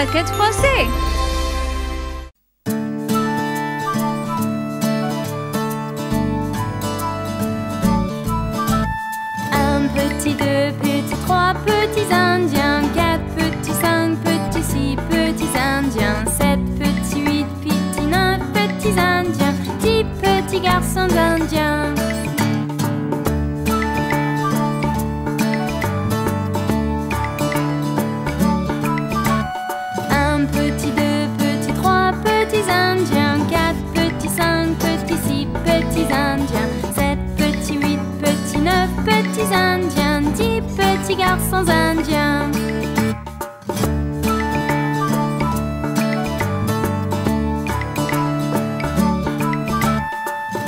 claquettes froissées. Un petit, deux petits, trois petits indiens, quatre petits, cinq petits, six petits indiens, sept petits, huit petits, neuf petits indiens, 10 petits garçons indiens. Un petit, deux petits, trois petits indiens, quatre petits, cinq petits, six petits indiens, sept petits, huit petits, neuf petits indiens, 10 petits garçons indiens.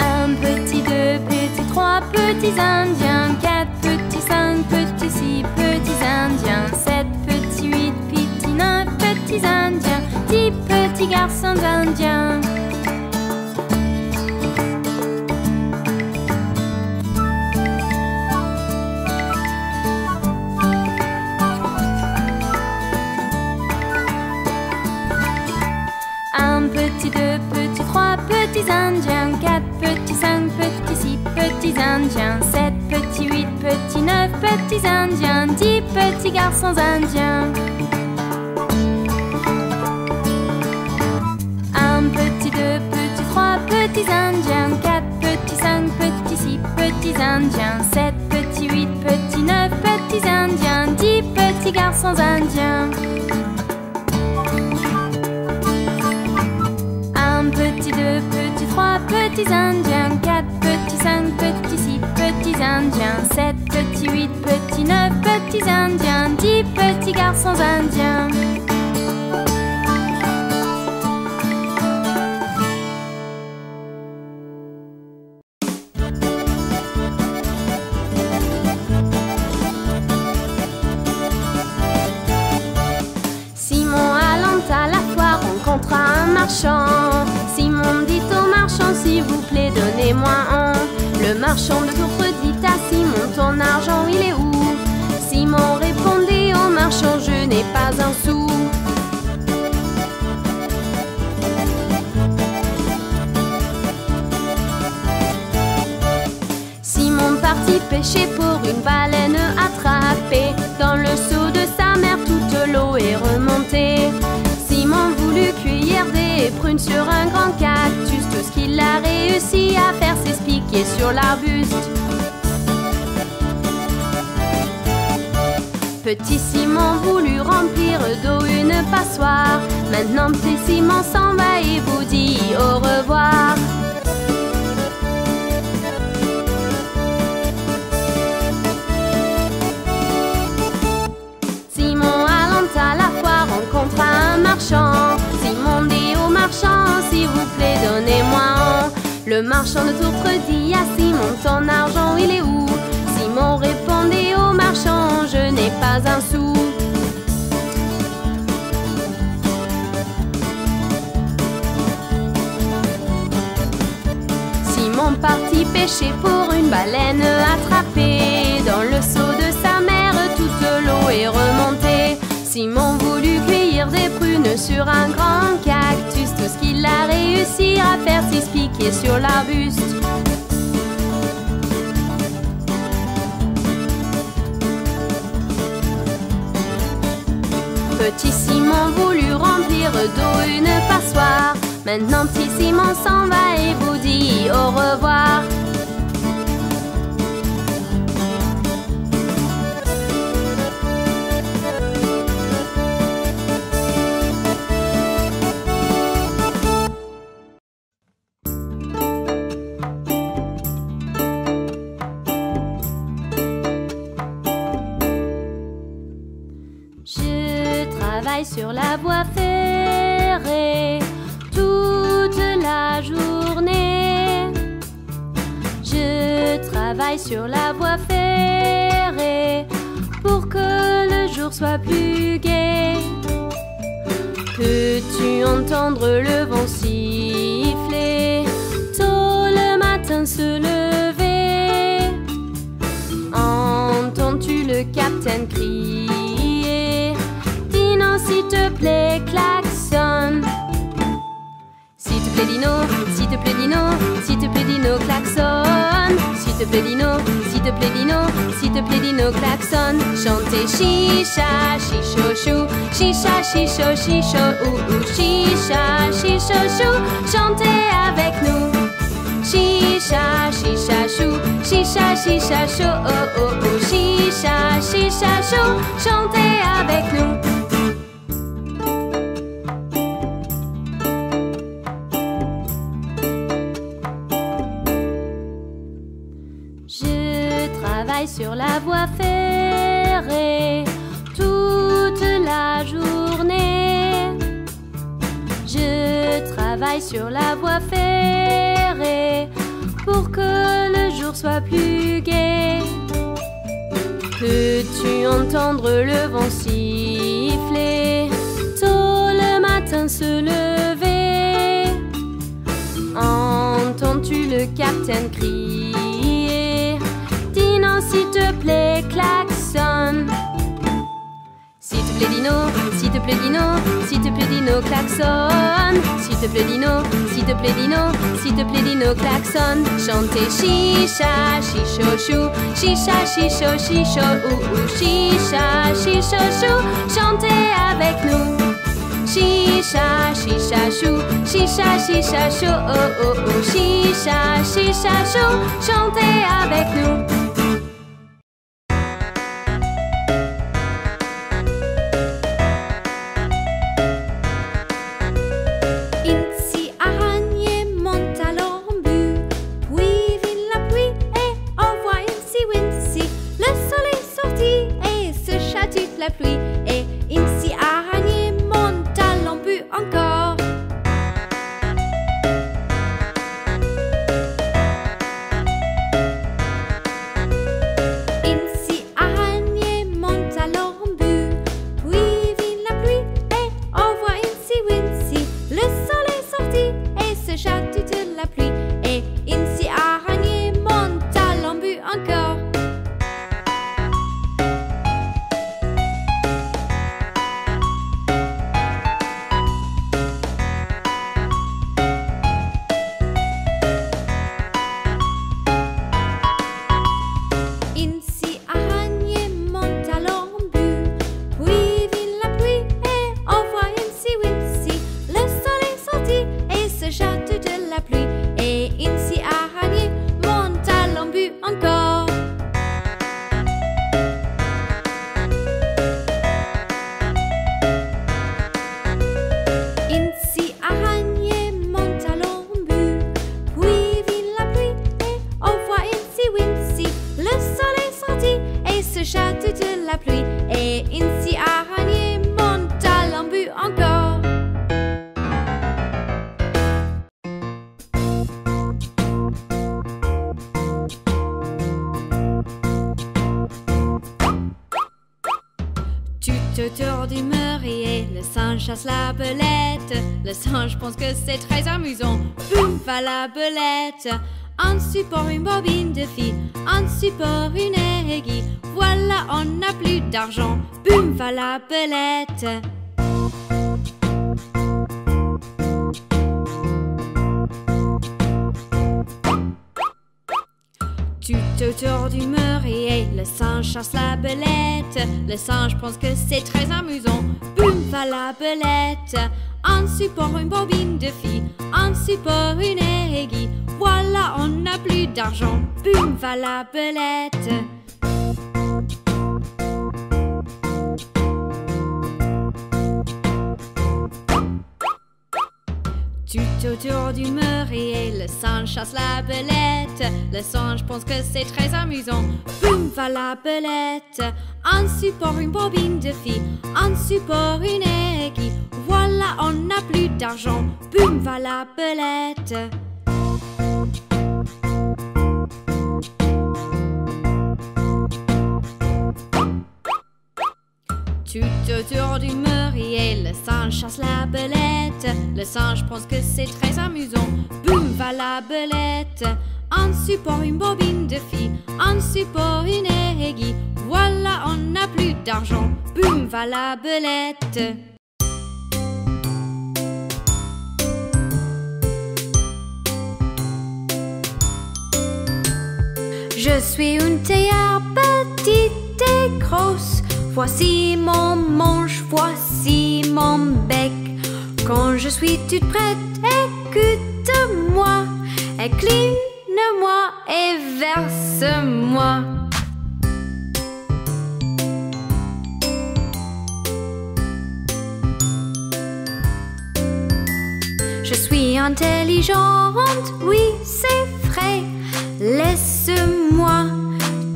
Un petit, deux petits, trois petits indiens, quatre petits, cinq petits, six petits indiens, sept petits, huit petits, neuf petits indiens, 10 petits garçons indiens. Un petit, deux petits, trois petits indiens, quatre petits, cinq petits, six petits indiens, sept petits, huit petits, neuf petits indiens, 10 petits garçons indiens. Un petit, deux petits, trois petits indiens, quatre petits, cinq petits, six petits indiens, sept petits, huit petits, neuf petits indiens, 10 petits garçons indiens. Un petit, deux petits, trois petits indiens, quatre petits, cinq petits, six petits indiens, sept petits, huit petits, neuf petits indiens, 10 petits garçons indiens. Simon allant à la foire rencontra un marchand. Simon dit au marchand, s'il vous plaît, donnez-moi un. Le marchand de Tourpre dit à Simon, ton argent, il est où? Simon répondit au marchand, je n'ai pas un sou. Simon partit pêcher pour une baleine attrapée. Dans le seau de sa mère, toute l'eau est remontée. Simon voulut cueillir des prunes sur un grand cactus. Tout ce qu'il a réussi à faire, c'est se piquer sur l'arbuste. Petit Simon voulut remplir d'eau une passoire. Maintenant petit Simon s'en va et vous dit au revoir. Simon allant à la foire rencontra un marchand. Simon dit au marchand, s'il vous plaît, donnez-moi un. Le marchand de Tourpre dit à Simon, ton argent, il est où? Simon répondit au marchand, je n'ai pas un sou. Simon partit pêcher pour une baleine attrapée. Dans le seau de sa mère, toute l'eau est remontée. Simon voulut cueillir des prunes sur un grand cactus. Tout ce qu'il a réussi à faire, c'est se piquer sur l'arbuste. Petit Simon voulut remplir d'eau une passoire. Maintenant petit Simon s'en va et vous dit au revoir. Sur la voie ferrée toute la journée. Je travaille sur la voie ferrée pour que le jour soit plus gai. Peux-tu entendre le vent siffler tôt le matin se lever? Entends-tu le capitaine crier? S'il te plaît, Dino, s'il te plaît Dino, s'il te plaît Dino, klaxonne. S'il te plaît Dino, s'il te plaît Dino, s'il te plaît Dino, klaxonne. Chantez chicha, chicho chou, chicha, chicho, chicho ou ou, chicha, chicho chou. Chantez avec nous. Chicha, chicha chou, chicha, chicha chou, oh oh oh, chicha, chicha chou. Chantez avec nous. Sur la voie ferrée toute la journée. Je travaille sur la voie ferrée pour que le jour soit plus gai. Peux-tu entendre le vent siffler tôt le matin se lever? Entends-tu le capitaine crier? Dino, s'il te plaît, klaxonne. S'il te plaît Dino, s'il te plaît Dino, s'il te plaît Dino, klaxonne. S'il te plaît Dino, s'il te plaît Dino, s'il te plaît Dino, klaxonne. Chantez chicha, chicho chou, chicha, chicho, chicho ou ou, chicha, chicho chou. Chantez avec nous. Chicha, chicha chou, chicha, chicha chou, oh oh oh, chicha, chicha chou. Chantez avec nous. La pluie et Incy araignée monte à l'embu encore. Incy araignée monte à l'embu, puis vient la pluie et on voit Incy Wincy. Le soleil sorti et se chatte toute la pluie et Incy araignée monte à l'embu encore. Autour du meurier, le singe chasse la belette. Le singe pense que c'est très amusant. Boum, va la belette. Un support, une bobine de fil. Un support, une aiguille. Voilà, on n'a plus d'argent. Boum, va la belette. Tout autour du meurier, le singe chasse la belette. Le singe pense que c'est très amusant. Boum, va la belette. Un support, une bobine de fil. Un support, une aiguille. Voilà, on n'a plus d'argent. Boum, va la belette. Tout autour du meurier, le singe chasse la belette. Le singe pense que c'est très amusant. Boum, va la belette. Un support, une bobine de fil. Un support, une aiguille. Voilà, on n'a plus d'argent. Boum, va la belette. Tout autour du meurier, le singe chasse la belette. Le singe pense que c'est très amusant. Boum, va la belette. Un support, une bobine de fil. Un support, une aiguille. Voilà, on n'a plus d'argent. Boum, va la belette. Je suis une théière petite et grosse. Voici mon manche, voici mon bec. Quand je suis toute prête, écoute-moi. Incline-moi et verse-moi. Je suis intelligente, oui c'est vrai. Laisse-moi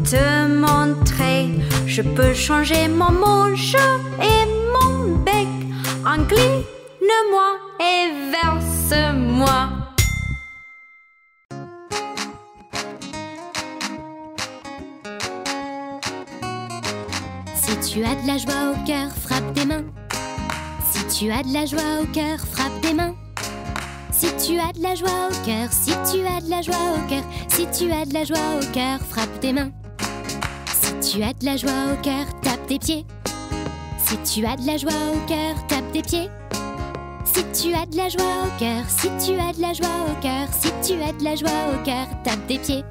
te montrer. Je peux changer mon manche et mon bec. Incline-moi et verse-moi. Si tu as de la joie au cœur, frappe des mains. Si tu as de la joie au cœur, frappe des mains. Si tu as de la joie au cœur, si tu as de la joie au cœur, si tu as de la joie au cœur, frappe des mains. Si tu as de la joie au cœur, tape des pieds. Si tu as de la joie au cœur, tape des pieds. Si tu as de la joie au cœur, si tu as de la joie au cœur, si tu as de la joie au cœur, tape des pieds.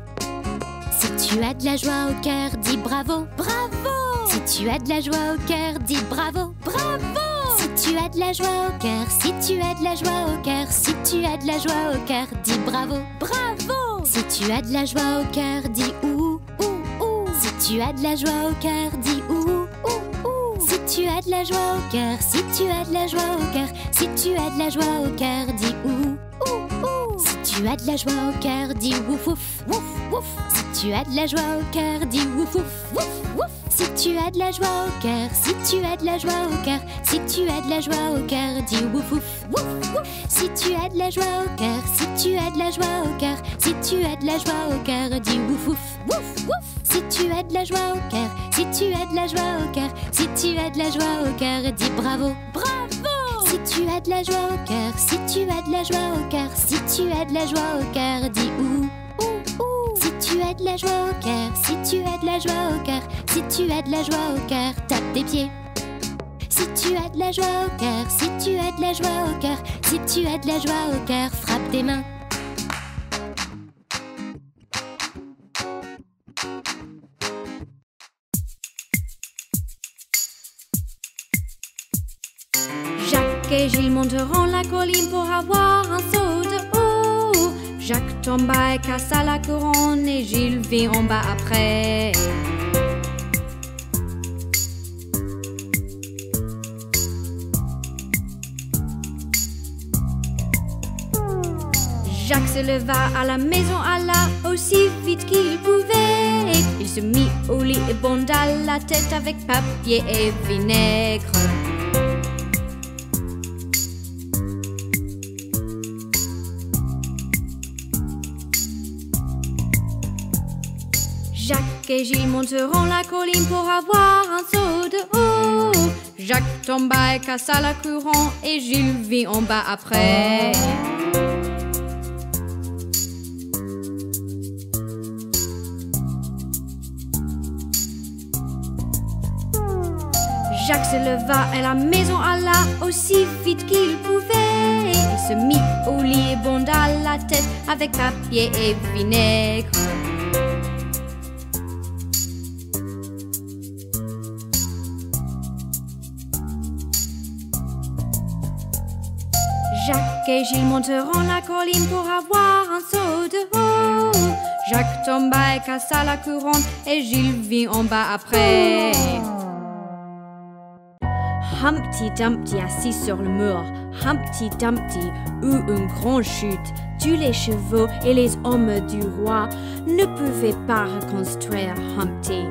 Si tu as de la joie au cœur, dis bravo, bravo. Si tu as de la joie au cœur, dis bravo, bravo. Si tu as de la joie au cœur, si tu as de la joie au cœur, si tu as de la joie au cœur, dis bravo, bravo. Si tu as de la joie au cœur, dis ouh, ouh, ouh. Si tu as de la joie au cœur, dis ouh, ouh, ouh. Si tu as de la joie au cœur, si tu as de la joie au cœur, si tu as de la joie au cœur, dis ouh, ouh, ouh. Si tu as de la joie au cœur, dis wouf, wouf, wouf, wouf. Si tu as de la joie au cœur, dis wouf, wouf, wouf, wouf. Si tu as de la joie au cœur, si tu as de la joie au cœur, si tu as de la joie au cœur, dis wouf, wouf, wouf, wouf. Si tu as de la joie au cœur, si tu as de la joie au cœur, si tu as de la joie au cœur, dis wouf, wouf, wouf, wouf. Si tu as de la joie au cœur, si tu as de la joie au cœur, si tu as de la joie au cœur, dis bravo, bravo. Si tu as de la joie au cœur, si tu as de la joie au cœur, si tu as de la joie au cœur, dis ouh, ouh, ouh. Si tu as de la joie au cœur, si tu as de la joie au cœur, si tu as de la joie au cœur, tape des pieds. Si tu as de la joie au cœur, si tu as de la joie au cœur, si tu as de la joie au cœur, frappe des mains. Jacques et Gilles monteront la colline pour avoir un seau de eau. Jacques tomba et cassa la couronne et Gilles vit en bas après. Jacques se leva à la maison, alla aussi vite qu'il pouvait. Il se mit au lit et bonda la tête avec papier et vinaigre. Jacques et Gilles monteront la colline pour avoir un seau de eau. Jacques tomba et cassa la couronne et Gilles vit en bas après. Jacques se leva et la maison alla aussi vite qu'il pouvait. Il se mit au lit et bonda la tête avec papier et vinaigre. Jacques et Gilles monteront la colline pour avoir un seau de eau. Jacques tomba et cassa la couronne et Gilles vit en bas après. Humpty Dumpty assis sur le mur, Humpty Dumpty eut une grande chute. Tous les chevaux et les hommes du roi ne pouvaient pas reconstruire Humpty.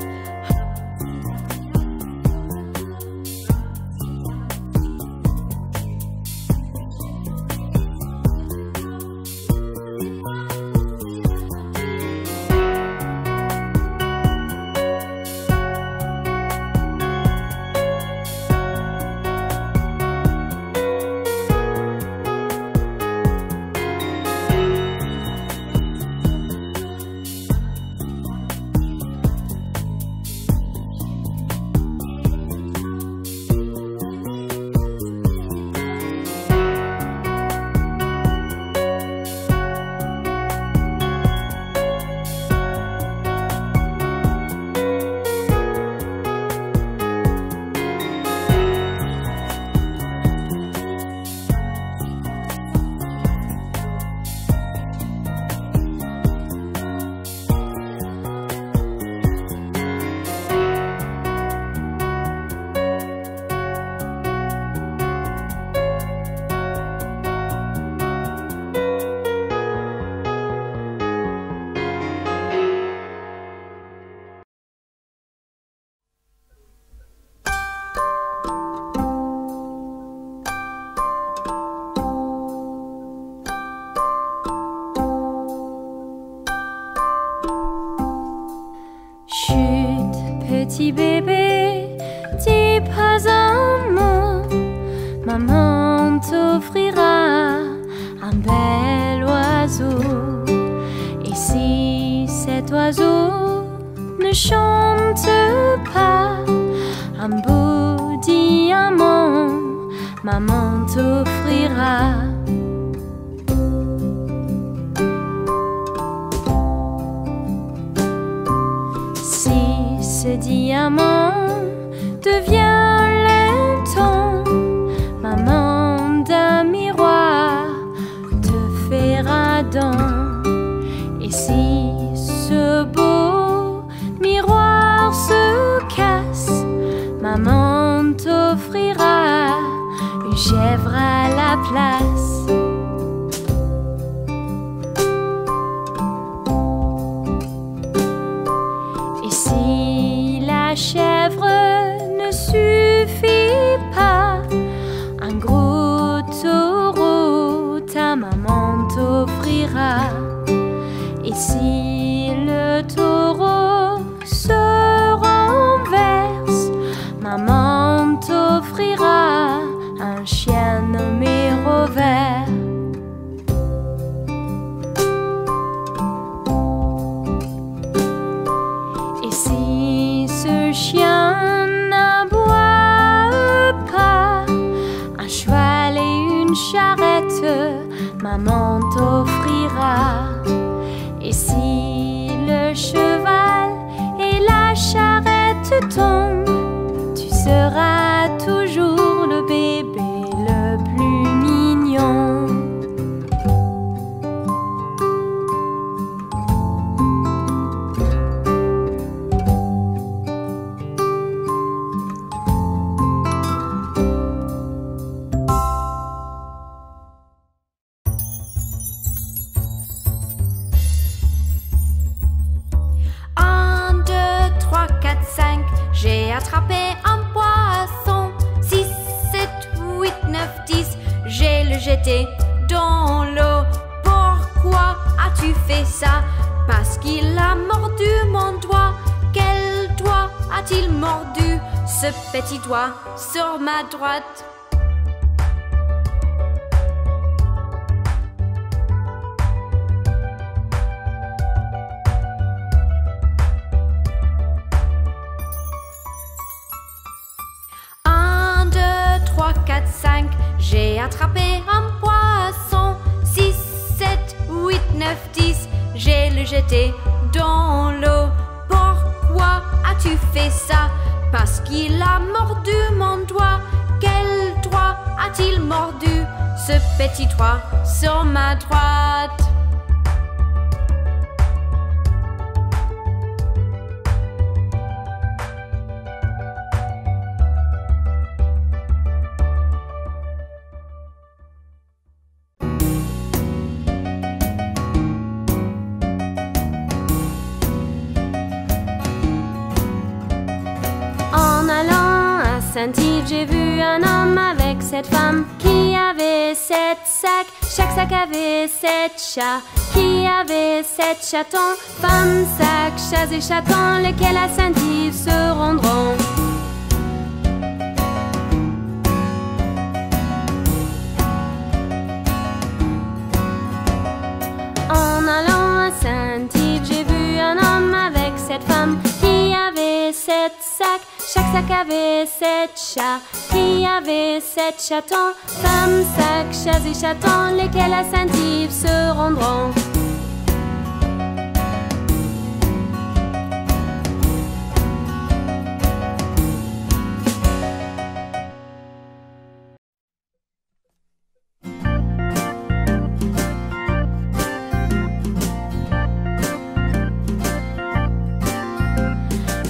Chut, petit bébé, dis pas un mot. Maman t'offrira un bel oiseau. Et si cet oiseau ne chante pas, un beau diamant, maman t'offrira. Si ce diamant devient longtemps, maman d'un miroir te fera don. Et si ce beau miroir se casse, maman t'offrira une chèvre à la place. Et si la chèvre ne suffit pas, un gros taureau ta maman t'offrira. Et si le taureau se renverse, maman t'offrira un chien nommé Rover. Et si ce chien n'aboie pas, un cheval et une charrette, maman t'offrira. Et si le cheval et la charrette tombent, tu seras toujours le bébé le plus mignon. J'ai attrapé un poisson. 6, 7, 8, 9, 10. J'ai le jeté dans l'eau. Pourquoi as-tu fait ça? Parce qu'il a mordu mon doigt. Quel doigt a-t-il mordu? Ce petit doigt sur ma droite. J'ai attrapé un poisson. 6, 7, 8, 9, 10. J'ai le jeté dans l'eau. Pourquoi as-tu fait ça? Parce qu'il a mordu mon doigt. Quel doigt a-t-il mordu? Ce petit doigt sur ma droite. Saint-Yves, j'ai vu un homme avec 7 femmes qui avait 7 sacs. Chaque sac avait 7 chats qui avaient 7 chatons. Femmes, sacs, chats et chatons, lesquels à Saint-Yves se rendront. En allant à Saint-Yves, j'ai vu un homme avec 7 femmes qui avait 7 sacs. Chaque sac avait 7 chats qui avaient 7 chatons. Femmes, sacs, chats et chatons, lesquels à Saint-Yves se rendront.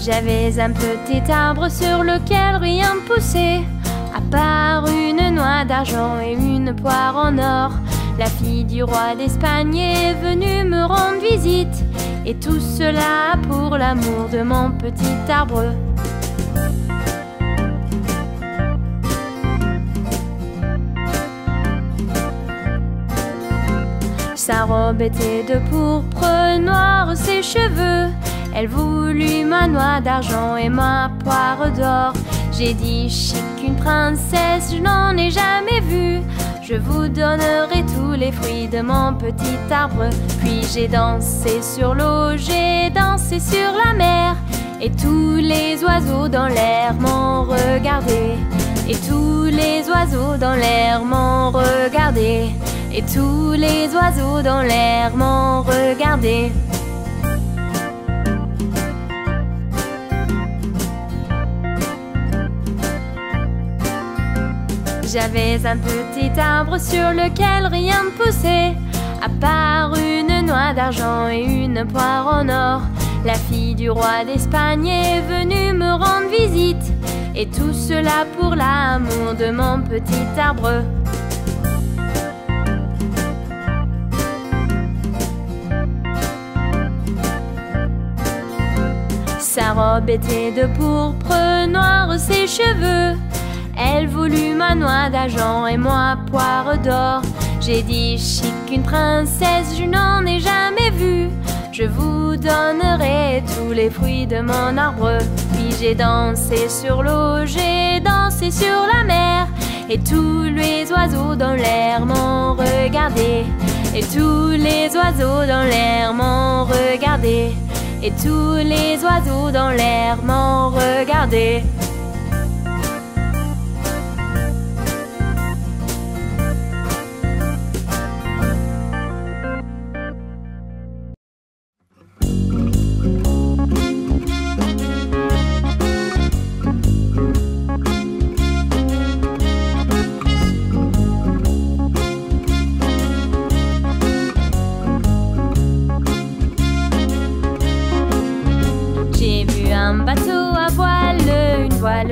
J'avais un petit arbre sur lequel rien poussait, à part une noix d'argent et une poire en or. La fille du roi d'Espagne est venue me rendre visite, et tout cela pour l'amour de mon petit arbre. Sa robe était de pourpre noir, ses cheveux Elle voulut ma noix d'argent et ma poire d'or. J'ai dit chic, une princesse, je n'en ai jamais vu. Je vous donnerai tous les fruits de mon petit arbre. Puis j'ai dansé sur l'eau, j'ai dansé sur la mer. Et tous les oiseaux dans l'air m'ont regardé. Et tous les oiseaux dans l'air m'ont regardé. Et tous les oiseaux dans l'air m'ont regardé. J'avais un petit arbre sur lequel rien ne poussait, à part une noix d'argent et une poire en or. La fille du roi d'Espagne est venue me rendre visite, et tout cela pour l'amour de mon petit arbre. Sa robe était de pourpre noire, ses cheveux. Elle voulut ma noix d'argent et moi poire d'or. J'ai dit chic, une princesse, je n'en ai jamais vu. Je vous donnerai tous les fruits de mon arbre. Puis j'ai dansé sur l'eau, j'ai dansé sur la mer. Et tous les oiseaux dans l'air m'ont regardé. Et tous les oiseaux dans l'air m'ont regardé. Et tous les oiseaux dans l'air m'ont regardé.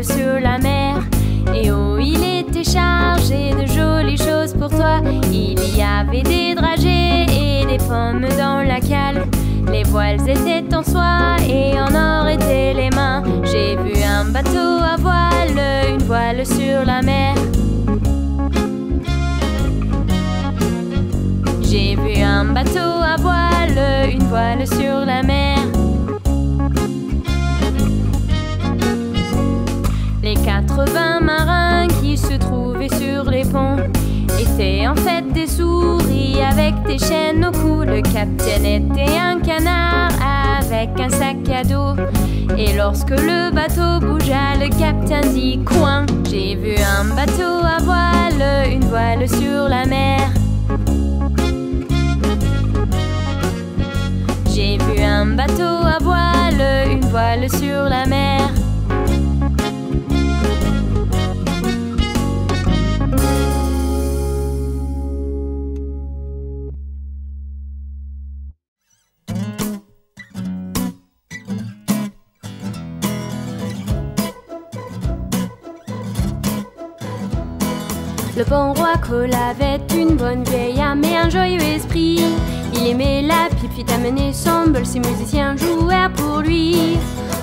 Sur la mer, et oh, il était chargé de jolies choses pour toi. Il y avait des dragées et des pommes dans la cale. Les voiles étaient en soie et en or étaient les mains. J'ai vu un bateau à voile, une voile sur la mer. J'ai vu un bateau à voile, une voile sur la mer. Les 80 marins qui se trouvaient sur les ponts étaient en fait des souris avec des chaînes au cou. Le capitaine était un canard avec un sac à dos. Et lorsque le bateau bougea, le capitaine dit coin. J'ai vu un bateau à voile, une voile sur la mer. J'ai vu un bateau à voile, une voile sur la mer. Le bon roi Cole avait une bonne vieille âme et un joyeux esprit. Il aimait la pipe, fit amener son bol, ses musiciens jouèrent pour lui.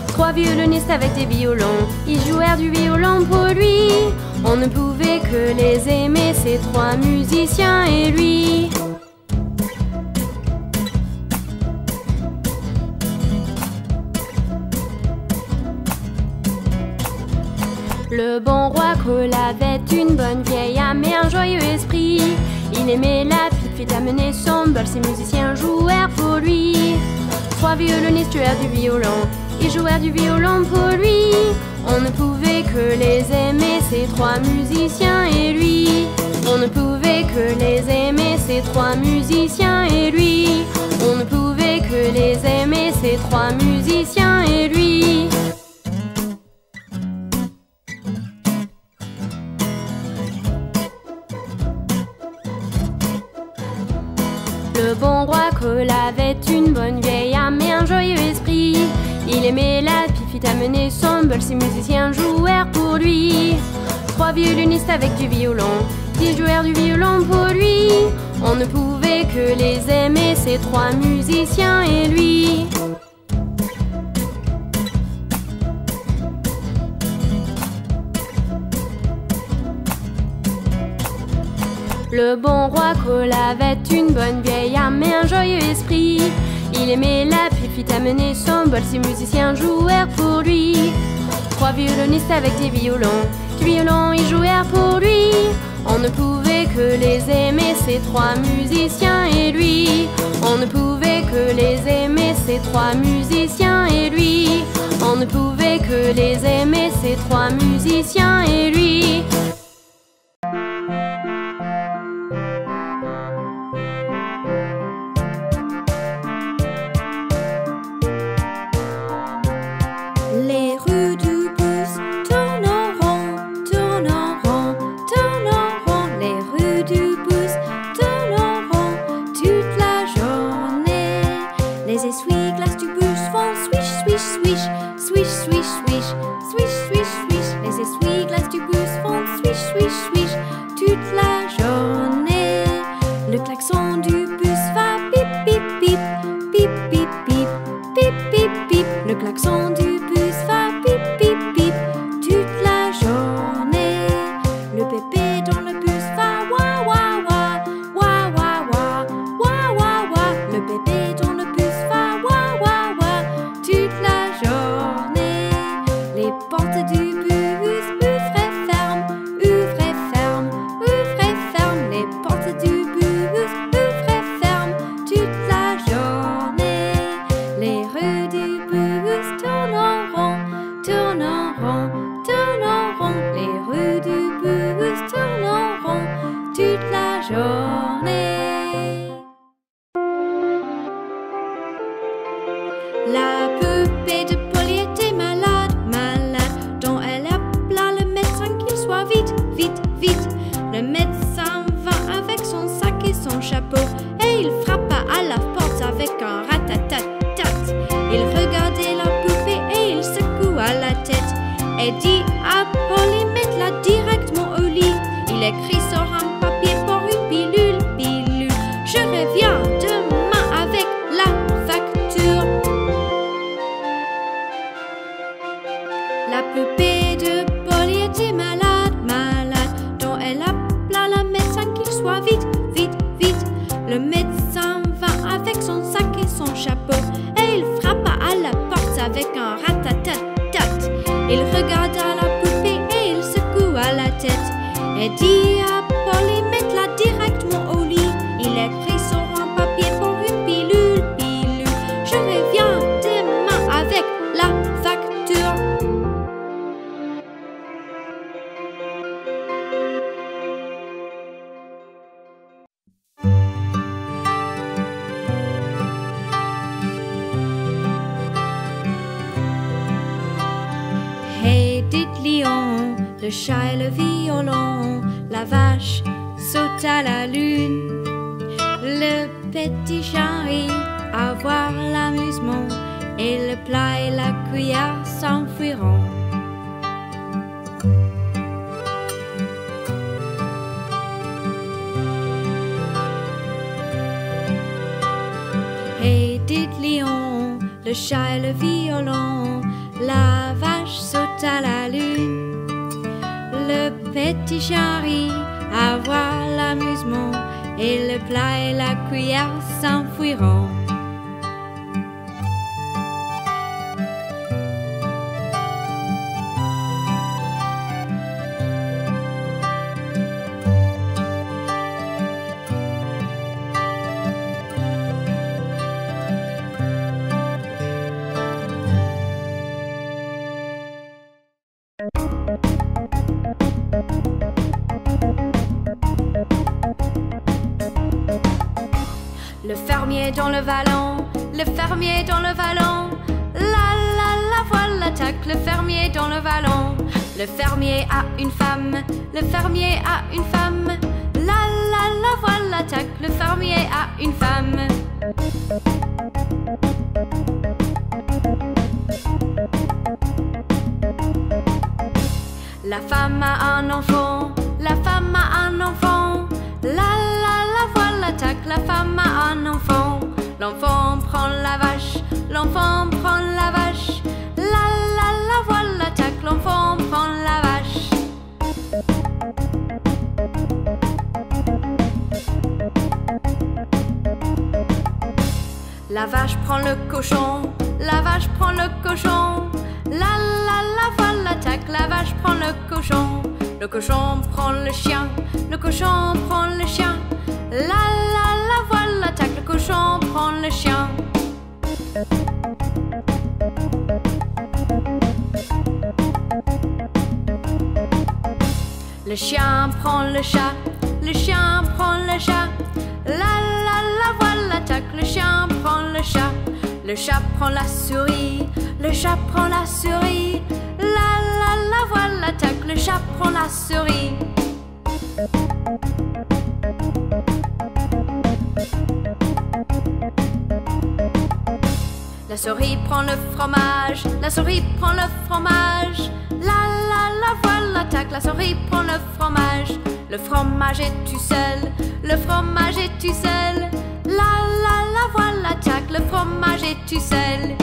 3 violonistes avec des violons, ils jouèrent du violon pour lui. On ne pouvait que les aimer, ces 3 musiciens et lui. Le bon roi Cole avait une bonne vieille âme et un joyeux esprit. Il aimait la pipe, fit amener son bol, ses musiciens jouèrent pour lui. 3 violonistes jouèrent du violon, ils jouèrent du violon pour lui. On ne pouvait que les aimer, ces 3 musiciens et lui. On ne pouvait que les aimer, ces 3 musiciens et lui. On ne pouvait que les aimer, ces 3 musiciens et lui. Le bon roi Cole avait une bonne vieille âme et un joyeux esprit. Il aimait la pipe, fit amener son bol, ses musiciens jouèrent pour lui. 3 violonistes avec du violon, ils jouèrent du violon pour lui. On ne pouvait que les aimer, ces 3 musiciens et lui. Le bon roi Cole avait une bonne vieille âme et un joyeux esprit. Il aimait la pipe, il fit amener son bol, 6 musiciens jouèrent pour lui. 3 violonistes avec des violons, du violon ils jouèrent pour lui. On ne pouvait que les aimer, ces 3 musiciens et lui. On ne pouvait que les aimer, ces 3 musiciens et lui. On ne pouvait que les aimer, ces 3 musiciens et lui. Les rues du bus tournent en rond, tournent en rond, tournent en rond. Les rues du bus tournent en rond toute la journée. Les essuie-glaces du bus font swish, swish, swish, swish, swish, swish, swish, swish, swish. Les essuie-glaces du bus font swish, swish, swish toute la journée. Le klaxon du bus va pip, pip, pip, pip, pip, pip, pip, pip, pip. Le klaxon du bus va pip, pip, pip toute la journée. Le bébé dans le bus va wa, wa, wa, wa, wa, wa, wa, wa, wa. Le bébé dans le bus va wa, wa, wa toute la journée. Les portes du bus ouvrent et ferment, ouvrent et ferment, ouvrent et ferment. Les portes du bus ouvrent et ferment toute la journée. Les rues du bus tournent en rond, tournent en rond, tournent en rond. Les rues du bus tournent en rond toute la journée. La poupée de Polly était malade, malade, dont elle appela le médecin qu'il soit vite, vite, vite. Le médecin vint avec son sac et son chapeau, et il frappa à la porte avec un ratatatat. Il regardait la poupée et il secoua la tête, et dit à Polly, mette-la directement au lit. Il écrit sur un papier pour une pilule, pilule. Je reviens demain avec la facture. La poupée de Polly était malade, malade, dont elle appela le médecin qu'il soit vite, vite, vite. Le médecin vint avec son sac et son chapeau, et il frappa à la porte avec un ratatatat. Il regarda la poupée et il secoua la tête, et dit à Polly, mette-la directement au lit. Il écrit sur un papier pour une pilule, pilule. Je reviens demain avec la facture. Hey, dites-lion, le chat et le violon, la vache saute à la lune. Le petit chat rit à voir l'amusement, et le plat et la cuillère s'enfuiront. Hey, dites-lion, le chat et le violon, la vache saute à la lune. Le petit chat rit à voir l'amusement, et le plat et la cuillère s'enfuiront. Le fermier dans le vallon, le fermier dans le vallon, la voilà tac, le fermier dans le vallon. Le fermier a une femme, le fermier a une femme, la voilà tac, le fermier a une femme. La femme a un enfant, la femme a un enfant, la voilà tac, la femme a un enfant. L'enfant prend la vache, l'enfant prend la vache, la voilà tac, l'enfant prend la vache. La vache prend le cochon, la vache prend le cochon. La voilà tac, la vache prend le cochon. Le cochon prend le chien, le cochon prend le chien. La voilà tac, le cochon prend le chien. Le chien prend le chat, le chien prend le chat. La voilà tac, le chien prend le chat. Le chat prend la souris, le chat prend la souris. La voilà tac, le chat prend la souris. La souris prend le fromage, la souris prend le fromage. La voilà tac, la souris prend le fromage. Le fromage est tout seul, le fromage est tout seul. La voilà tac, le fromage est tout seul.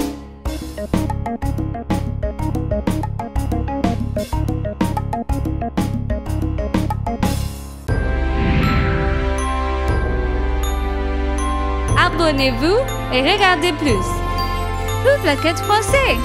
Abonnez-vous et regardez plus. Toute la quête français.